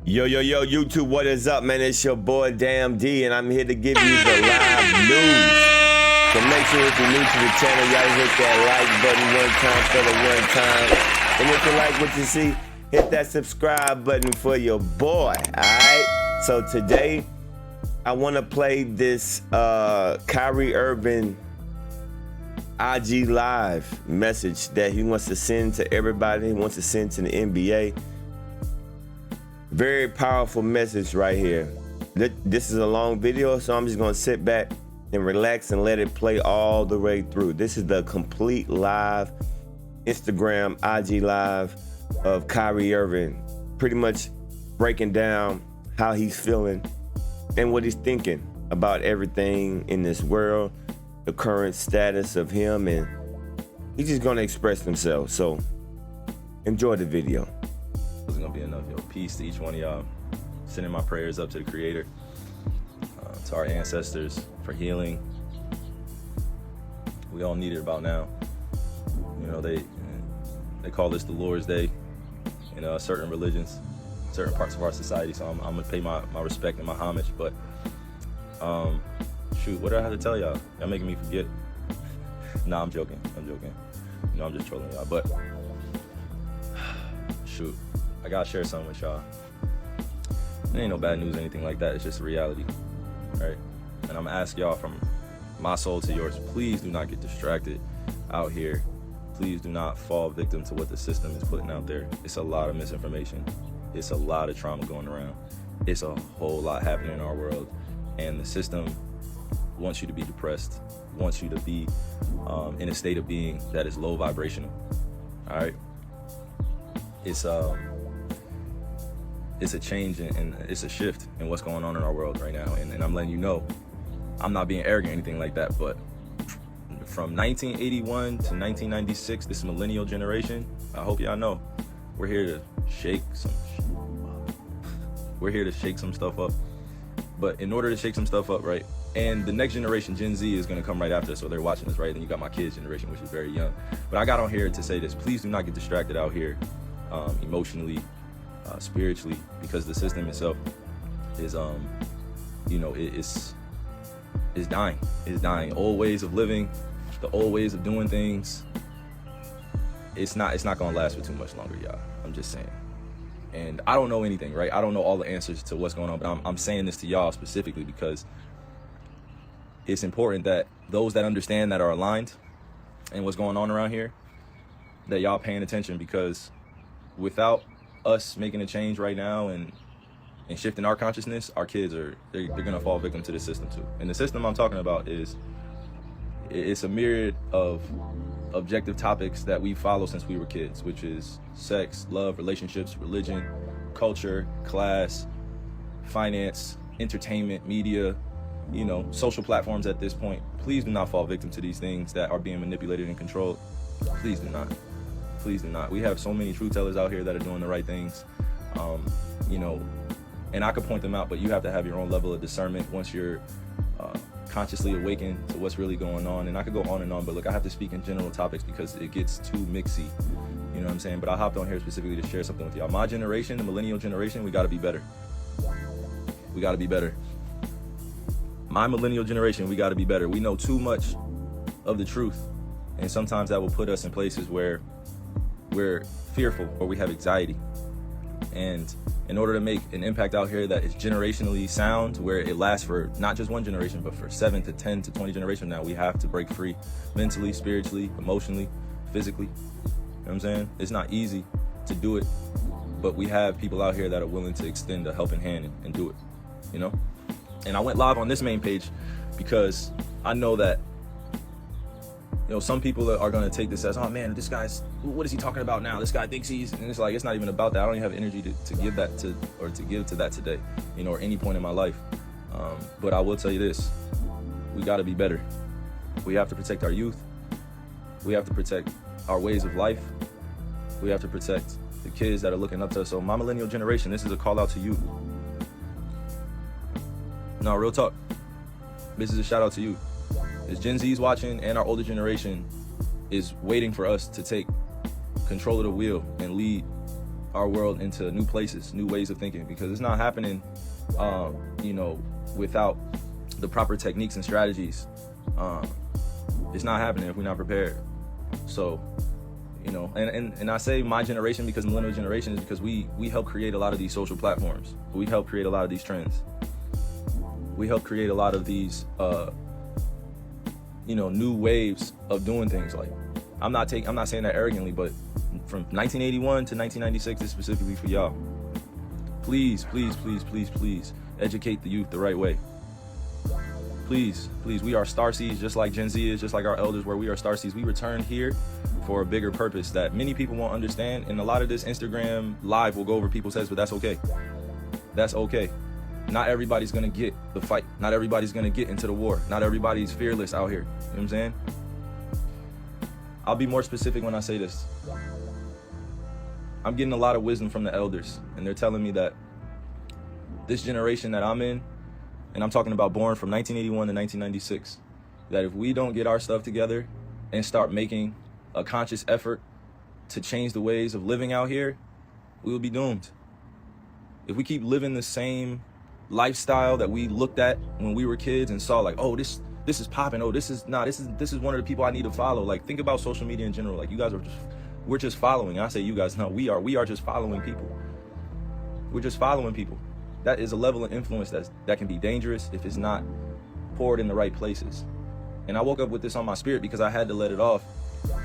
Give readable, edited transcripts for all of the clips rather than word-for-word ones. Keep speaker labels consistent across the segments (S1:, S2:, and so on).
S1: Yo, YouTube, what is up, man? It's your boy, Damn D, and I'm here to give you the live news. So make sure if you're new to the channel, y'all hit that like button one time for the one time. And if you like what you see, hit that subscribe button for your boy, alright? So today, I want to play this Kyrie Irving IG Live message that he wants to send to everybody. He wants to send to the NBA. Very powerful message right here. This is a long video, so I'm just gonna sit back and relax and let it play all the way through. This is the complete live Instagram IG Live of Kyrie Irving, pretty much breaking down how he's feeling and what he's thinking about everything in this world, the current status of him, and he's just gonna express himself. So enjoy the video.
S2: It's gonna be enough. Peace to each one of y'all. Sending my prayers up to the Creator, to our ancestors for healing. We all need it about now. You know, they call this the Lord's Day in certain religions, certain parts of our society. So I'm gonna pay my respect and my homage. But shoot, what do I have to tell y'all? Y'all making me forget. Nah, I'm joking. You know, I'm just trolling y'all. But shoot, I gotta share something with y'all. It ain't no bad news or anything like that. It's just a reality, right? And I'm gonna ask y'all from my soul to yours, please do not get distracted out here. Please do not fall victim to what the system is putting out there. It's a lot of misinformation. It's a lot of trauma going around. It's a whole lot happening in our world. And the system wants you to be depressed, wants you to be in a state of being that is low vibrational, all right? It's a change and it's a shift in what's going on in our world right now. And I'm letting you know, I'm not being arrogant or anything like that, but from 1981 to 1996, this millennial generation, I hope y'all know, we're here to shake some stuff up. But in order to shake some stuff up, right? And the next generation, Gen Z, is gonna come right after, so they're watching this, right? Then you got my kids' generation, which is very young. But I got on here to say this, please do not get distracted out here emotionally, spiritually, because the system itself is is dying. Old ways of living, the old ways of doing things, it's not gonna last for too much longer, y'all. I'm just saying. And I don't know anything, right? I don't know all the answers to what's going on, but I'm saying this to y'all specifically because it's important that those that understand, that are aligned and what's going on around here, that y'all paying attention, because without us making a change right now and shifting our consciousness, our kids they're gonna fall victim to the system too. And the system I'm talking about it's a myriad of objective topics that we follow since we were kids, which is sex, love, relationships, religion, culture, class, finance, entertainment, media, you know, social platforms at this point. Please do not fall victim to these things that are being manipulated and controlled. Please do not. Please do not. We have so many truth tellers out here that are doing the right things, you know, and I could point them out, but you have to have your own level of discernment once you're consciously awakened to what's really going on. And I could go on and on, but look, I have to speak in general topics because it gets too mixy, you know what I'm saying? But I hopped on here specifically to share something with y'all. My generation, the millennial generation, we gotta be better. We gotta be better. My millennial generation, we gotta be better. We know too much of the truth, and sometimes that will put us in places where we're fearful or we have anxiety. And in order to make an impact out here that is generationally sound, where it lasts for not just one generation, but for 7 to 10 to 20 generations now, we have to break free mentally, spiritually, emotionally, physically. You know what I'm saying? It's not easy to do it, but we have people out here that are willing to extend a helping hand and do it, you know? And I went live on this main page because I know that, you know, some people are going to take this as, oh man, this guy's, what is he talking about now? This guy thinks he's, and it's like, it's not even about that. I don't even have energy to give that to, or to give to that today, you know, or any point in my life. But I will tell you this, we got to be better. We have to protect our youth. We have to protect our ways of life. We have to protect the kids that are looking up to us. So my millennial generation, this is a call out to you. No, real talk. This is a shout out to you. As Gen Z's watching and our older generation is waiting for us to take control of the wheel and lead our world into new places, new ways of thinking, because it's not happening, without the proper techniques and strategies. It's not happening if we're not prepared. So, and I say my generation because millennial generation is because we help create a lot of these social platforms. We help create a lot of these trends. We help create a lot of these, new waves of doing things. Like, I'm not saying that arrogantly, but from 1981 to 1996 is specifically for y'all. Please, please, please, please, please educate the youth the right way. Please, please, we are starseeds just like Gen Z is, just like our elders were. We are starseeds. We returned here for a bigger purpose that many people won't understand. And a lot of this Instagram live will go over people's heads, but that's okay. That's okay. Not everybody's gonna get the fight. Not everybody's gonna get into the war. Not everybody's fearless out here. You know what I'm saying? I'll be more specific when I say this. I'm getting a lot of wisdom from the elders, and they're telling me that this generation that I'm in, and I'm talking about born from 1981 to 1996, that if we don't get our stuff together and start making a conscious effort to change the ways of living out here, we will be doomed. If we keep living the same lifestyle that we looked at when we were kids and saw like, oh, this is popping, oh, this is one of the people I need to follow. Like, think about social media in general. Like, we're just following. I say you guys, no, we are just following people. We're just following people. That is a level of influence that can be dangerous if it's not poured in the right places. And I woke up with this on my spirit because I had to let it off.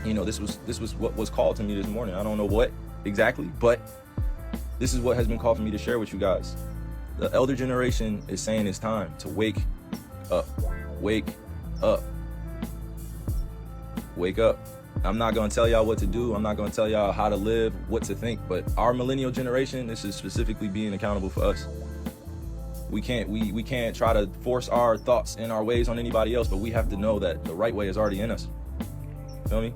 S2: This was what was called to me this morning. I don't know what exactly, but this is what has been called for me to share with you guys. The elder generation is saying it's time to wake up. Wake up. Wake up. I'm not going to tell y'all what to do. I'm not going to tell y'all how to live, what to think, but our millennial generation, this is specifically being accountable for us. We can't try to force our thoughts and our ways on anybody else, but we have to know that the right way is already in us. Feel me?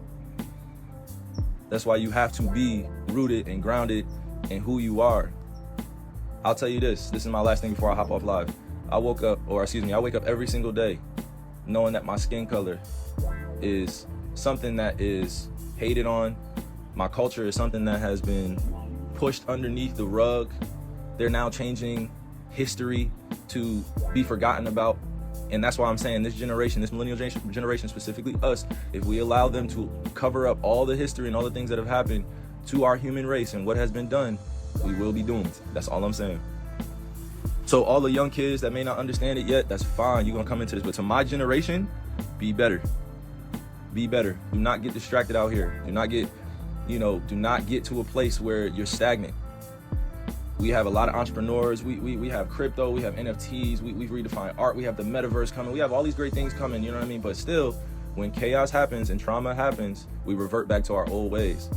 S2: That's why you have to be rooted and grounded in who you are. I'll tell you this is my last thing before I hop off live. I wake up every single day knowing that my skin color is something that is hated on. My culture is something that has been pushed underneath the rug. They're now changing history to be forgotten about. And that's why I'm saying this generation, this millennial generation, specifically us, if we allow them to cover up all the history and all the things that have happened to our human race and what has been done, we will be doomed. That's all I'm saying. So all the young kids that may not understand it yet, that's fine. You're gonna come into this. But to my generation, be better. Be better. Do not get distracted out here. Do not get to a place where you're stagnant. We have a lot of entrepreneurs. We have crypto. We have NFTs. We've redefined art. We have the metaverse coming. We have all these great things coming. You know what I mean? But still, when chaos happens and trauma happens, we revert back to our old ways.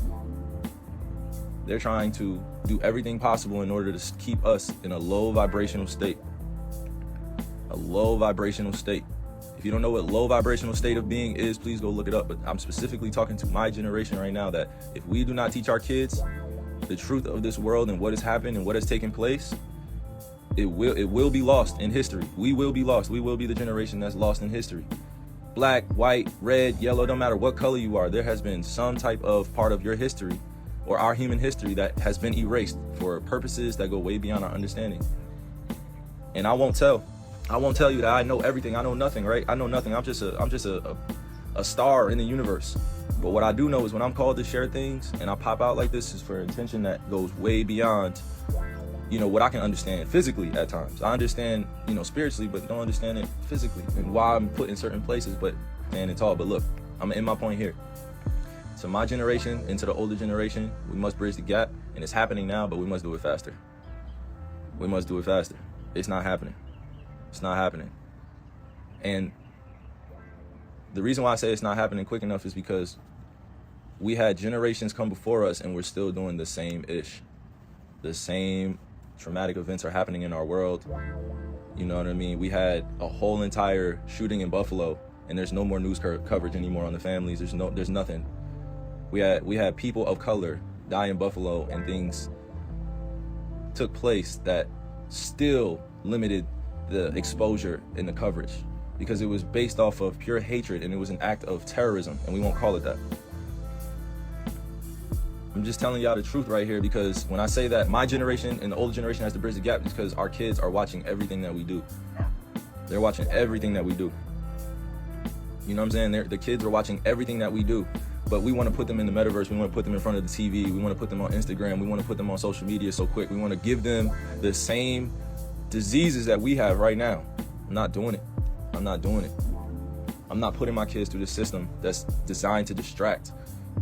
S2: They're trying to do everything possible in order to keep us in a low vibrational state. A low vibrational state. If you don't know what low vibrational state of being is, please go look it up. But I'm specifically talking to my generation right now that if we do not teach our kids the truth of this world and what has happened and what has taken place, it will be lost in history. We will be lost. We will be the generation that's lost in history. Black, white, red, yellow, don't matter what color you are, there has been some type of part of your history or our human history that has been erased for purposes that go way beyond our understanding. And I won't tell you that I know everything. I know nothing, right? I know nothing. I'm just a star in the universe. But what I do know is when I'm called to share things and I pop out like this is for intention that goes way beyond, what I can understand physically at times. I understand, spiritually, but don't understand it physically and why I'm put in certain places, but standing tall. But look, I'm in my point here. So my generation into the older generation, we must bridge the gap, and it's happening now, but we must do it faster. We must do it faster. It's not happening. It's not happening. And the reason why I say it's not happening quick enough is because we had generations come before us and we're still doing the same ish. The same traumatic events are happening in our world. You know what I mean? We had a whole entire shooting in Buffalo and there's no more news coverage anymore on the families. There's nothing. We had people of color die in Buffalo and things took place that still limited the exposure and the coverage because it was based off of pure hatred and it was an act of terrorism, and we won't call it that. I'm just telling y'all the truth right here, because when I say that my generation and the older generation has to bridge the gap, it's because our kids are watching everything that we do. They're watching everything that we do. You know what I'm saying? The kids are watching everything that we do, but we want to put them in the metaverse. We want to put them in front of the TV. We want to put them on Instagram. We want to put them on social media so quick. We want to give them the same diseases that we have right now. I'm not doing it. I'm not doing it. I'm not putting my kids through this system that's designed to distract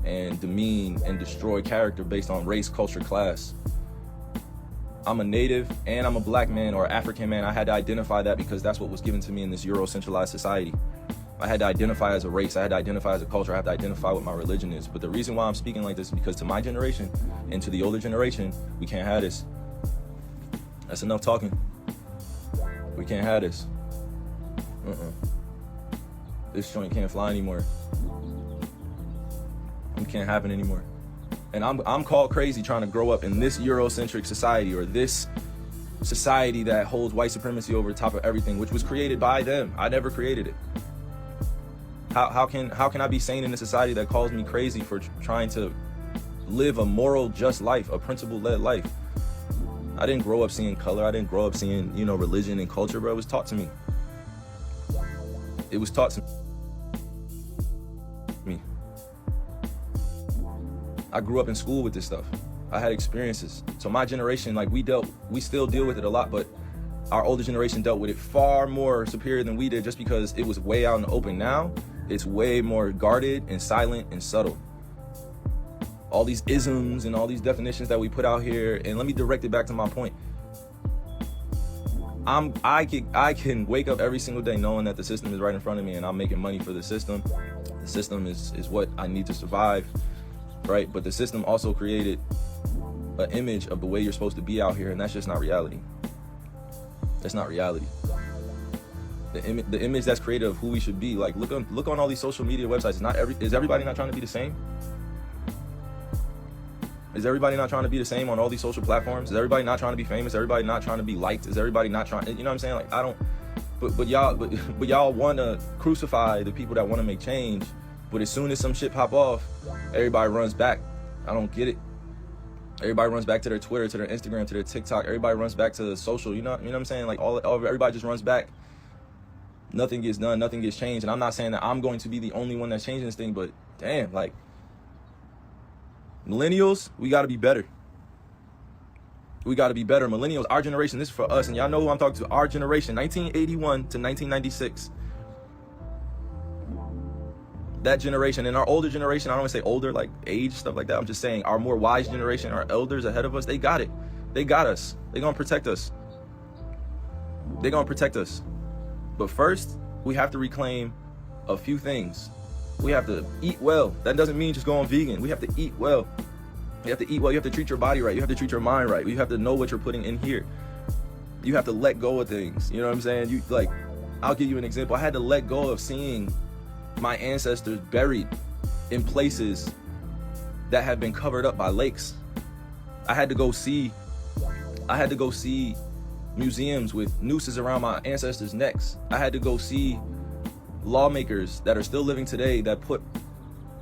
S2: and demean and destroy character based on race, culture, class. I'm a native and I'm a black man or African man. I had to identify that because that's what was given to me in this Euro-centralized society. I had to identify as a race. I had to identify as a culture. I had to identify what my religion is. But the reason why I'm speaking like this is because to my generation and to the older generation, we can't have this. That's enough talking. We can't have this. This joint can't fly anymore. It can't happen anymore. And I'm called crazy trying to grow up in this Eurocentric society, or this society that holds white supremacy over top of everything, which was created by them. I never created it. How can I be sane in a society that calls me crazy for trying to live a moral, just life, a principle-led life? I didn't grow up seeing color. I didn't grow up seeing, religion and culture, bro. It was taught to me. It was taught to me. I grew up in school with this stuff. I had experiences. So my generation, we still deal with it a lot, but our older generation dealt with it far more superior than we did, just because it was way out in the open. Now, it's way more guarded and silent and subtle. All these isms and all these definitions that we put out here, and let me direct it back to my point. I can wake up every single day knowing that the system is right in front of me and I'm making money for the system. The system is what I need to survive, right? But the system also created an image of the way you're supposed to be out here, and that's just not reality. That's not reality. The image that's created of who we should be. Like, look on all these social media websites. Is everybody not trying to be the same? Is everybody not trying to be the same on all these social platforms? Is everybody not trying to be famous? Is everybody not trying to be liked? Is everybody not trying? You know what I'm saying? Like, I don't. But y'all want to crucify the people that want to make change. But as soon as some shit pop off, everybody runs back. I don't get it. Everybody runs back to their Twitter, to their Instagram, to their TikTok. Everybody runs back to social. You know what I'm saying? Like everybody just runs back. Nothing gets done. Nothing gets changed. And I'm not saying that I'm going to be the only one that's changing this thing. But damn, like, millennials, we got to be better. We got to be better. Millennials, our generation, this is for us. And y'all know who I'm talking to. Our generation, 1981 to 1996. That generation. And our older generation, I don't want to say older, like age, stuff like that. I'm just saying our more wise generation, our elders ahead of us, they got it. They got us. They're going to protect us. They're going to protect us. But first, we have to reclaim a few things. We have to eat well. That doesn't mean just going vegan. We have to eat well. You have to eat well. You have to treat your body right. You have to treat your mind right. You have to know what you're putting in here. You have to let go of things. You know what I'm saying? I'll give you an example. I had to let go of seeing my ancestors buried in places that have been covered up by lakes. I had to go see museums with nooses around my ancestors' necks. I had to go see lawmakers that are still living today that put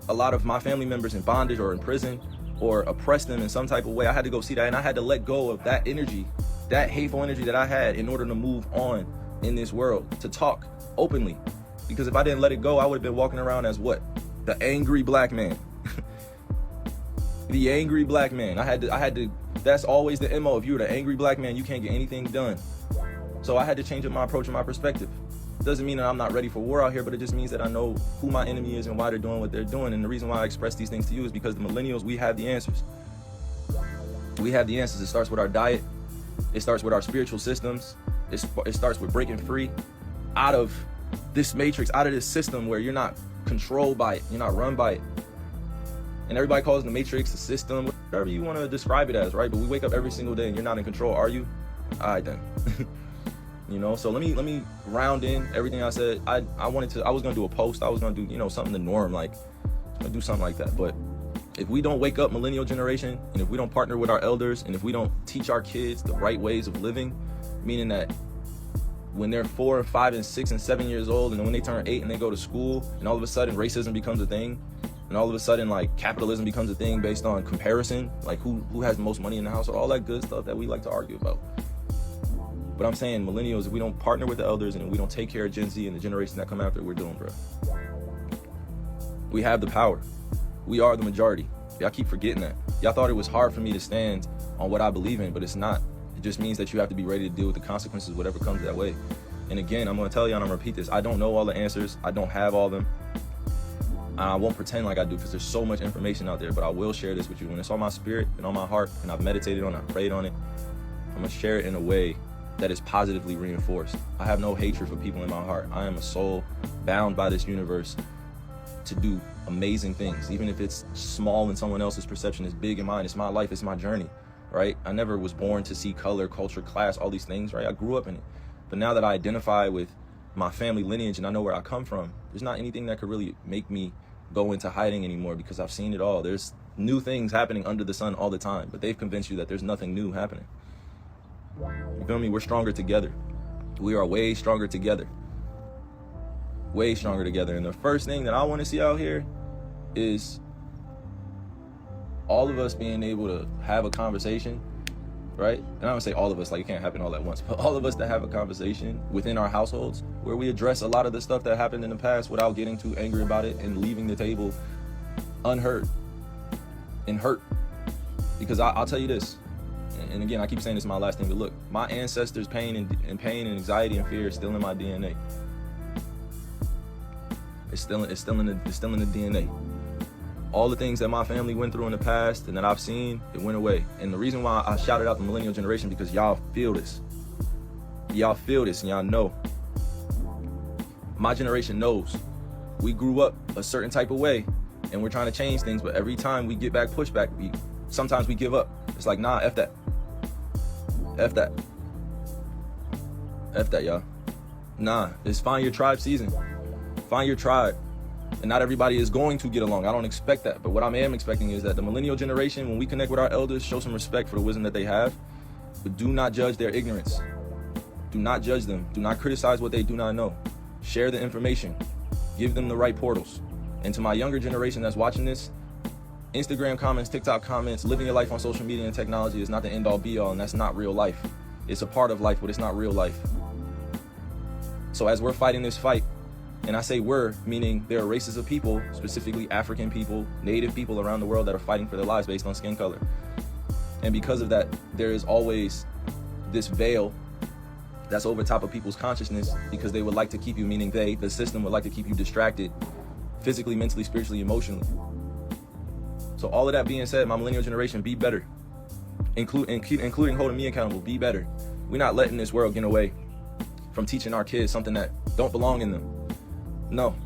S2: a lot of my family members in bondage or in prison or oppressed them in some type of way. I had to go see that, and I had to let go of that energy, that hateful energy that I had, in order to move on in this world, to talk openly. Because if I didn't let it go, I would have been walking around as what? The angry black man. The angry black man. I had to, that's always the MO. If you're the angry black man, you can't get anything done. So I had to change up my approach and my perspective. Doesn't mean that I'm not ready for war out here, but it just means that I know who my enemy is and why they're doing what they're doing. And the reason why I express these things to you is because the millennials, we have the answers. We have the answers. It starts with our diet. It starts with our spiritual systems. It starts with breaking free out of this matrix, out of this system where you're not controlled by it, you're not run by it. And everybody calls the matrix, the system, whatever you want to describe it as, right? But we wake up every single day and you're not in control, are you? All right then. So let me round in everything I said. I was gonna do a post, I was gonna do, something the norm, like I'll do something like that. But if we don't wake up, millennial generation, and if we don't partner with our elders, and if we don't teach our kids the right ways of living, meaning that when they're 4 and 5 and 6 and 7 years old, and then when they turn 8 and they go to school, and all of a sudden racism becomes a thing, And all of a sudden, like, capitalism becomes a thing based on comparison, like who has the most money in the house, or all that good stuff that we like to argue about. But I'm saying, millennials, if we don't partner with the elders and we don't take care of Gen Z and the generation that come after, we're doomed, bro. We have the power. We are the majority. Y'all keep forgetting that. Y'all thought it was hard for me to stand on what I believe in, but it's not. It just means that you have to be ready to deal with the consequences, whatever comes that way. And again, I'm gonna tell y'all, and I'm gonna repeat this, I don't know all the answers. I don't have all of them. I won't pretend like I do, because there's so much information out there, but I will share this with you. When it's on my spirit and on my heart, and I've meditated on it, I've prayed on it, I'm gonna share it in a way that is positively reinforced. I have no hatred for people in my heart. I am a soul bound by this universe to do amazing things. Even if it's small in someone else's perception, it's big in mine. It's my life, it's my journey, right? I never was born to see color, culture, class, all these things, right? I grew up in it. But now that I identify with my family lineage and I know where I come from, there's not anything that could really make me go into hiding anymore, because I've seen it all. There's new things happening under the sun all the time, but they've convinced you that there's nothing new happening. You feel me? We're stronger together. We are way stronger together. Way stronger together. And the first thing that I want to see out here is all of us being able to have a conversation, right? And I don't say all of us, like it can't happen all at once, but all of us to have a conversation within our households where we address a lot of the stuff that happened in the past without getting too angry about it and leaving the table unhurt and hurt. Because I'll tell you this, and again, I keep saying this is my last thing, but look, my ancestors' pain and anxiety and fear is still in my DNA. It's still in the DNA. All the things that my family went through in the past and that I've seen, it went away. And the reason why I shouted out the millennial generation, because y'all feel this. Y'all feel this and y'all know. My generation knows. We grew up a certain type of way and we're trying to change things, but every time we get back pushback, sometimes we give up. It's like, nah, F that. F that. F that, y'all. Nah, it's find your tribe season. Find your tribe. And not everybody is going to get along. I don't expect that. But what I am expecting is that the millennial generation, when we connect with our elders, show some respect for the wisdom that they have, but do not judge their ignorance. Do not judge them. Do not criticize what they do not know. Share the information. Give them the right portals. And to my younger generation that's watching this, Instagram comments, TikTok comments, living your life on social media and technology is not the end all be all, and that's not real life. It's a part of life, but it's not real life. So as we're fighting this fight, and I say we're, meaning there are races of people, specifically African people, native people around the world that are fighting for their lives based on skin color. And because of that, there is always this veil that's over top of people's consciousness, because they would like to keep you, meaning the system would like to keep you distracted physically, mentally, spiritually, emotionally. So all of that being said, my millennial generation, be better. Including holding me accountable, be better. We're not letting this world get away from teaching our kids something that don't belong in them. No,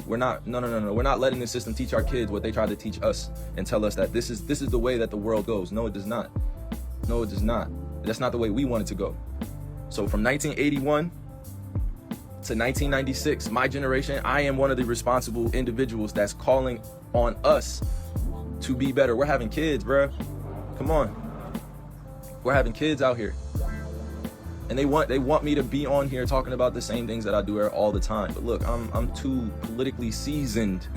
S2: we're not. No. We're not letting this system teach our kids what they tried to teach us and tell us that this is the way that the world goes. No, it does not. No, it does not. That's not the way we want it to go. So from 1981 to 1996, my generation, I am one of the responsible individuals that's calling on us to be better. We're having kids, bruh. Come on. We're having kids out here. And they want me to be on here talking about the same things that I do all the time. But look, I'm too politically seasoned.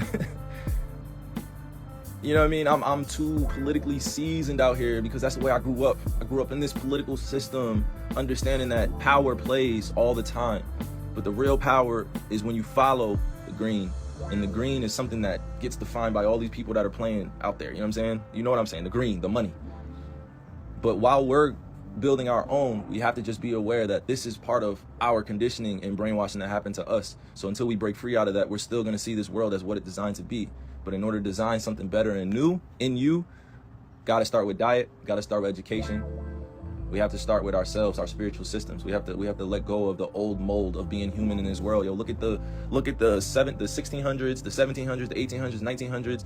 S2: You know what I mean? I'm too politically seasoned out here because that's the way I grew up. I grew up in this political system, understanding that power plays all the time. But the real power is when you follow the green. And the green is something that gets defined by all these people that are playing out there. You know what I'm saying? You know what I'm saying? The green, the money. But while we're building our own, we have to just be aware that this is part of our conditioning and brainwashing that happened to us. So until we break free out of that, we're still going to see this world as what it's designed to be. But in order to design something better and new in you, got to start with diet, got to start with education. We have to start with ourselves, our spiritual systems. We have to let go of the old mold of being human in this world. Yo, look at the 1600s, the 1700s, the 1800s, 1900s,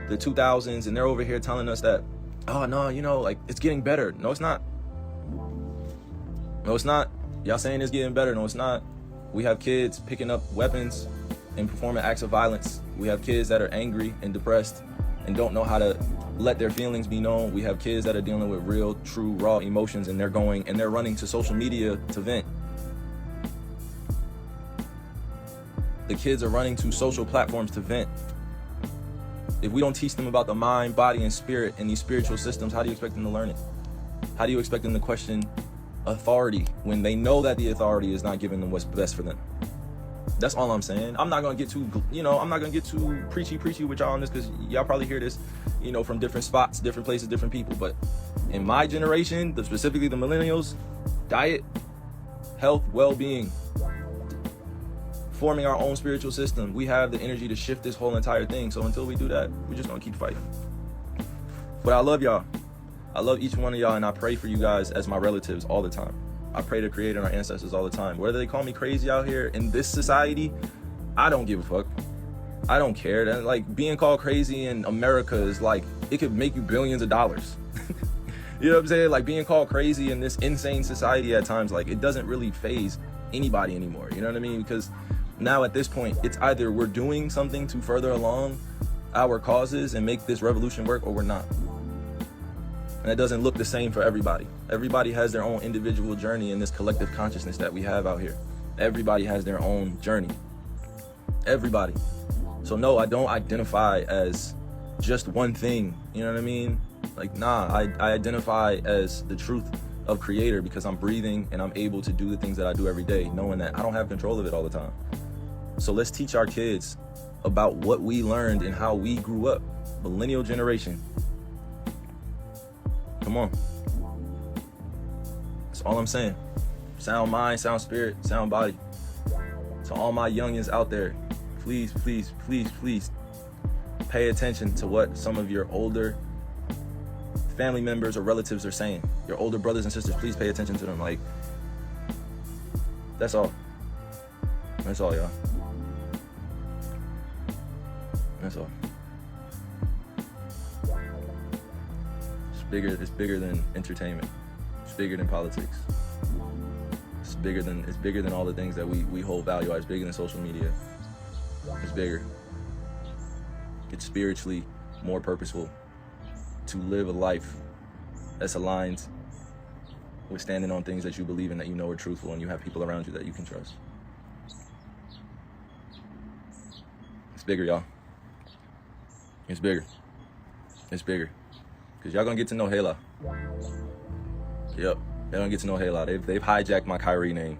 S2: the 2000s, and they're over here telling us that, oh no, like it's getting better. No, it's not. No, it's not. Y'all saying it's getting better. No, it's not. We have kids picking up weapons and performing acts of violence. We have kids that are angry and depressed and don't know how to let their feelings be known. We have kids that are dealing with real, true, raw emotions, and they're running to social media to vent. The kids are running to social platforms to vent. If we don't teach them about the mind, body, and spirit and these spiritual systems, how do you expect them to learn it? How do you expect them to question authority when they know that the authority is not giving them what's best for them? That's all I'm saying. I'm not gonna get too, I'm not gonna get too preachy with y'all on this, because y'all probably hear this, from different spots, different places, different people. But in my generation, specifically the millennials, diet, health, well-being, forming our own spiritual system. We have the energy to shift this whole entire thing. So until we do that, we're just gonna keep fighting. But I love y'all. I love each one of y'all, and I pray for you guys as my relatives all the time. I pray to Creator and our ancestors all the time. Whether they call me crazy out here in this society, I don't give a fuck. I don't care. That, like, being called crazy in America is like, it could make you billions of dollars. You know what I'm saying? Like, being called crazy in this insane society at times, like, it doesn't really faze anybody anymore. You know what I mean? Because now at this point, it's either we're doing something to further along our causes and make this revolution work, or we're not. And it doesn't look the same for everybody. Everybody has their own individual journey in this collective consciousness that we have out here. Everybody has their own journey. Everybody. So no, I don't identify as just one thing. You know what I mean? Like, nah, I identify as the truth of Creator, because I'm breathing and I'm able to do the things that I do every day, knowing that I don't have control of it all the time. So let's teach our kids about what we learned and how we grew up. Millennial generation. Come on. That's all I'm saying. Sound mind, sound spirit, sound body. So all my youngins out there, please, please, please, please pay attention to what some of your older family members or relatives are saying. Your older brothers and sisters, please pay attention to them. Like, that's all. That's all, y'all. That's all. It's bigger than entertainment. It's bigger than politics. It's bigger than all the things that we hold value. It's bigger than social media. It's bigger. It's spiritually more purposeful to live a life that's aligned with standing on things that you believe in, that you know are truthful, and you have people around you that you can trust. It's bigger, y'all. It's bigger. It's bigger. Because y'all gonna get to know Hela. Yep, y'all gonna get to know Hela. They've hijacked my Kyrie name.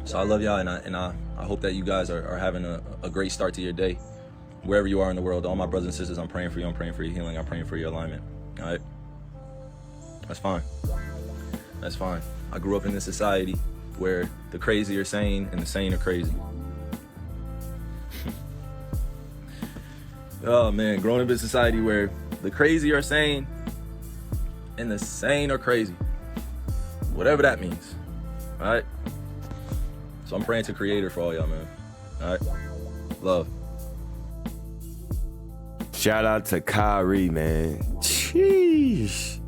S2: So I love y'all, and I hope that you guys are having a great start to your day. Wherever you are in the world, all my brothers and sisters, I'm praying for you. I'm praying for your healing. I'm praying for your alignment. All right? That's fine. That's fine. I grew up in this society where the crazy are sane and the sane are crazy. Oh man, growing up in a society where the crazy are sane and the sane are crazy. Whatever that means. All right? So I'm praying to Creator for all y'all, man. All right? Love.
S1: Shout out to Kyrie, man. Sheesh.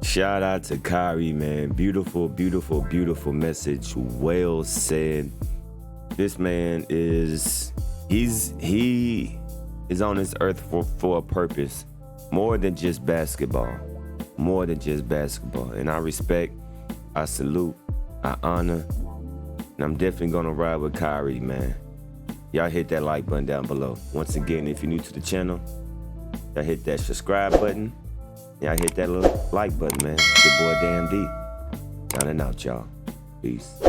S1: Shout out to Kyrie, man. Beautiful, beautiful, beautiful message. Well said. This man he is on this earth for a purpose. More than just basketball. More than just basketball. And I respect, I salute, I honor, and I'm definitely gonna ride with Kyrie, man. Y'all hit that like button down below. Once again, if you're new to the channel, y'all hit that subscribe button. Y'all hit that little like button, man. Your boy Damn D. Down and out, y'all. Peace.